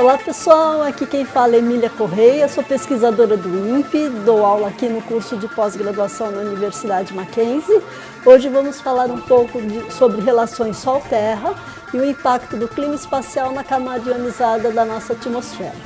Olá pessoal, aqui quem fala é Emília Correia, sou pesquisadora do INPE, dou aula aqui no curso de pós-graduação na Universidade Mackenzie. Hoje vamos falar um pouco sobre relações Sol-Terra e o impacto do clima espacial na camada ionizada da nossa atmosfera.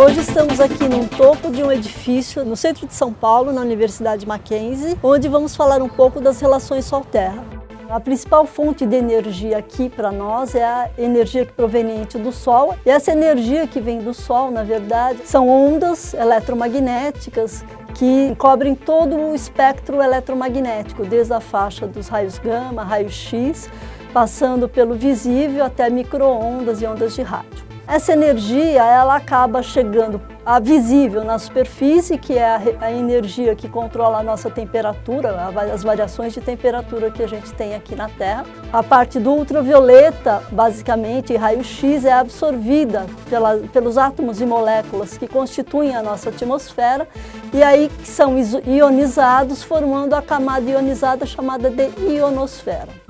Hoje estamos aqui no topo de um edifício no centro de São Paulo, na Universidade Mackenzie, onde vamos falar um pouco das relações Sol-Terra. A principal fonte de energia aqui para nós é a energia proveniente do Sol. E essa energia que vem do Sol, na verdade, são ondas eletromagnéticas que cobrem todo o espectro eletromagnético, desde a faixa dos raios gama, raios X, passando pelo visível até micro-ondas e ondas de rádio. Essa energia ela acaba chegando a visível na superfície, que é a energia que controla a nossa temperatura, as variações de temperatura que a gente tem aqui na Terra. A parte do ultravioleta, basicamente, e raio-x, é absorvida pelos átomos e moléculas que constituem a nossa atmosfera e aí são ionizados, formando a camada ionizada chamada de ionosfera.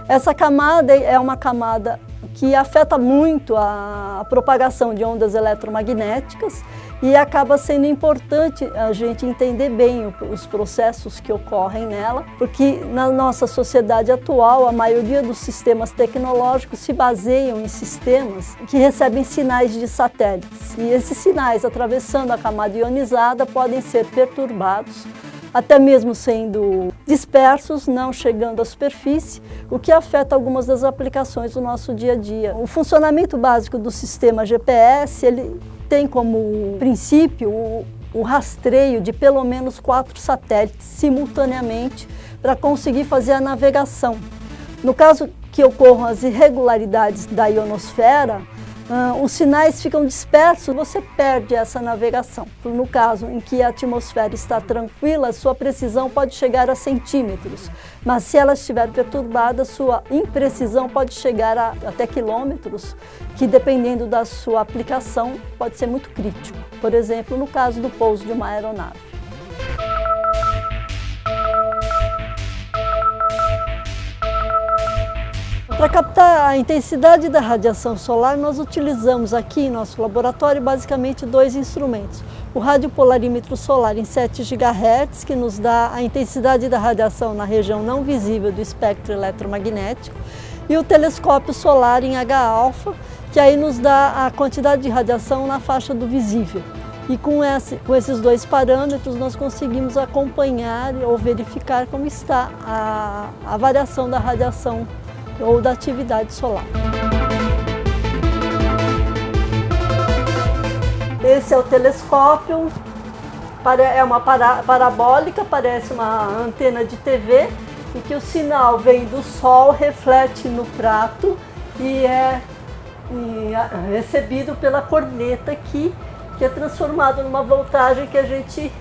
Essa camada é uma camada que afeta muito a propagação de ondas eletromagnéticas e acaba sendo importante a gente entender bem os processos que ocorrem nela, porque na nossa sociedade atual a maioria dos sistemas tecnológicos se baseiam em sistemas que recebem sinais de satélites e esses sinais atravessando a camada ionizada podem ser perturbados, até mesmo sendo dispersos, não chegando à superfície, o que afeta algumas das aplicações do nosso dia a dia. O funcionamento básico do sistema GPS, ele tem como princípio o rastreio de pelo menos 4 satélites simultaneamente para conseguir fazer a navegação. No caso que ocorram as irregularidades da ionosfera, os sinais ficam dispersos, você perde essa navegação. No caso em que a atmosfera está tranquila, sua precisão pode chegar a centímetros, mas se ela estiver perturbada, sua imprecisão pode chegar até quilômetros, que dependendo da sua aplicação pode ser muito crítico. Por exemplo, no caso do pouso de uma aeronave. Para captar a intensidade da radiação solar, nós utilizamos aqui em nosso laboratório basicamente 2 instrumentos. O radiopolarímetro solar em 7 GHz, que nos dá a intensidade da radiação na região não visível do espectro eletromagnético, e o telescópio solar em H-alfa, que aí nos dá a quantidade de radiação na faixa do visível. E com esses 2 parâmetros nós conseguimos acompanhar ou verificar como está a variação da radiação ou da atividade solar. Esse é o telescópio, é uma parabólica, parece uma antena de TV, em que o sinal vem do Sol, reflete no prato e é recebido pela corneta aqui, que é transformado numa voltagem que a gente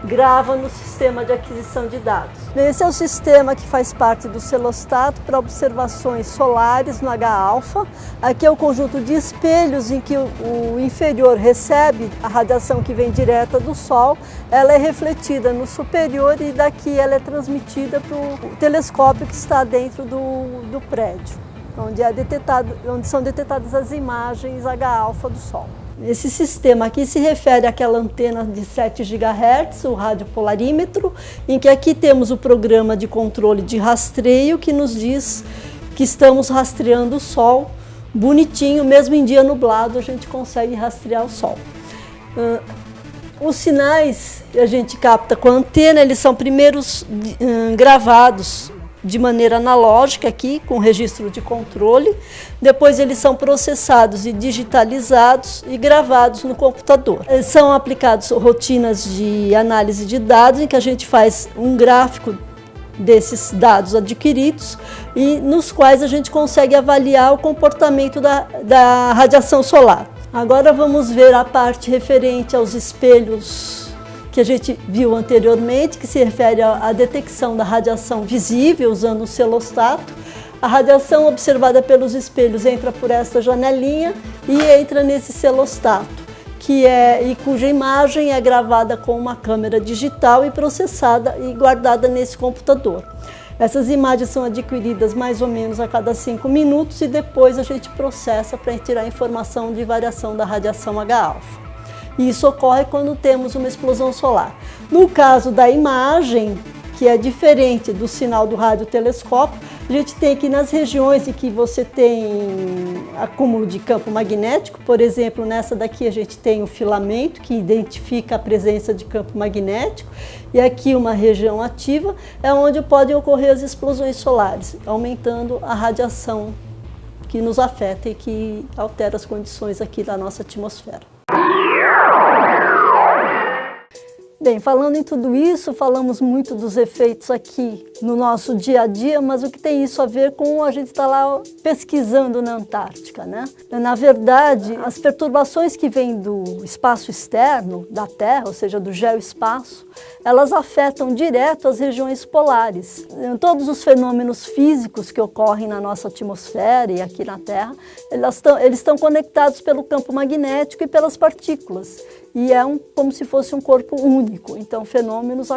grava no sistema de aquisição de dados. Esse é o sistema que faz parte do celostato para observações solares no H-alfa. Aqui é o conjunto de espelhos em que o inferior recebe a radiação que vem direta do Sol, ela é refletida no superior e daqui ela é transmitida para o telescópio que está dentro do prédio, onde são detectadas as imagens H-alfa do Sol. Esse sistema aqui se refere àquela antena de 7 GHz, o radiopolarímetro, em que aqui temos o programa de controle de rastreio que nos diz que estamos rastreando o Sol bonitinho, mesmo em dia nublado a gente consegue rastrear o Sol. Os sinais que a gente capta com a antena, eles são primeiros gravados de maneira analógica aqui, com registro de controle, depois eles são processados e digitalizados e gravados no computador. São aplicados rotinas de análise de dados, em que a gente faz um gráfico desses dados adquiridos e nos quais a gente consegue avaliar o comportamento da radiação solar. Agora vamos ver a parte referente aos espelhos que a gente viu anteriormente, que se refere à detecção da radiação visível usando o celostato. A radiação observada pelos espelhos entra por essa janelinha e entra nesse celostato. e cuja imagem é gravada com uma câmera digital e processada e guardada nesse computador. Essas imagens são adquiridas mais ou menos a cada 5 minutos e depois a gente processa para tirar informação de variação da radiação H-alfa. E isso ocorre quando temos uma explosão solar. No caso da imagem, que é diferente do sinal do radiotelescópio, a gente tem que nas regiões em que você tem acúmulo de campo magnético, por exemplo, nessa daqui a gente tem o filamento, que identifica a presença de campo magnético, e aqui uma região ativa, é onde podem ocorrer as explosões solares, aumentando a radiação que nos afeta e que altera as condições aqui da nossa atmosfera. Bem, falando em tudo isso, falamos muito dos efeitos aqui no nosso dia a dia, mas o que tem isso a ver com a gente estar lá pesquisando na Antártica, né? Na verdade, as perturbações que vêm do espaço externo da Terra, ou seja, do geoespaço, elas afetam direto as regiões polares. Todos os fenômenos físicos que ocorrem na nossa atmosfera e aqui na Terra, eles estão conectados pelo campo magnético e pelas partículas. E é como se fosse um corpo único. Então, fenômenos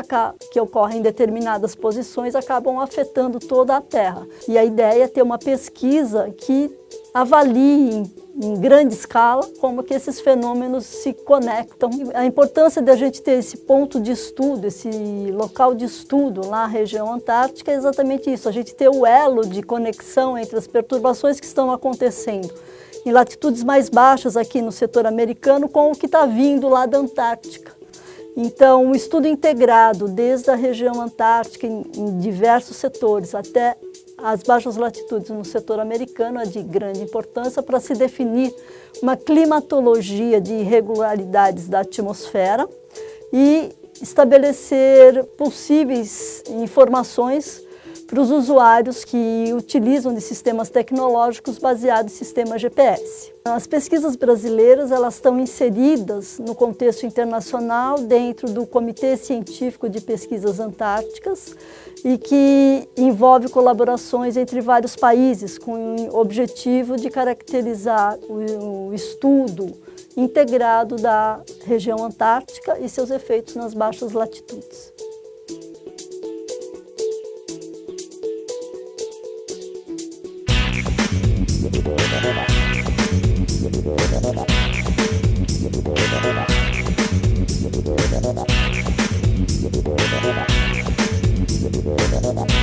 que ocorrem em determinadas posições acabam afetando toda a Terra. E a ideia é ter uma pesquisa que avalie em grande escala como que esses fenômenos se conectam. A importância de a gente ter esse ponto de estudo, esse local de estudo lá na região antártica é exatamente isso, a gente ter o elo de conexão entre as perturbações que estão acontecendo em latitudes mais baixas aqui no setor americano com o que está vindo lá da Antártica. Então, um estudo integrado desde a região antártica em diversos setores até as baixas latitudes no setor americano é de grande importância para se definir uma climatologia de irregularidades da atmosfera e estabelecer possíveis informações para os usuários que utilizam de sistemas tecnológicos baseados em sistemas GPS. As pesquisas brasileiras elas estão inseridas no contexto internacional dentro do Comitê Científico de Pesquisas Antárticas e que envolve colaborações entre vários países com o objetivo de caracterizar o estudo integrado da região antártica e seus efeitos nas baixas latitudes. Bye.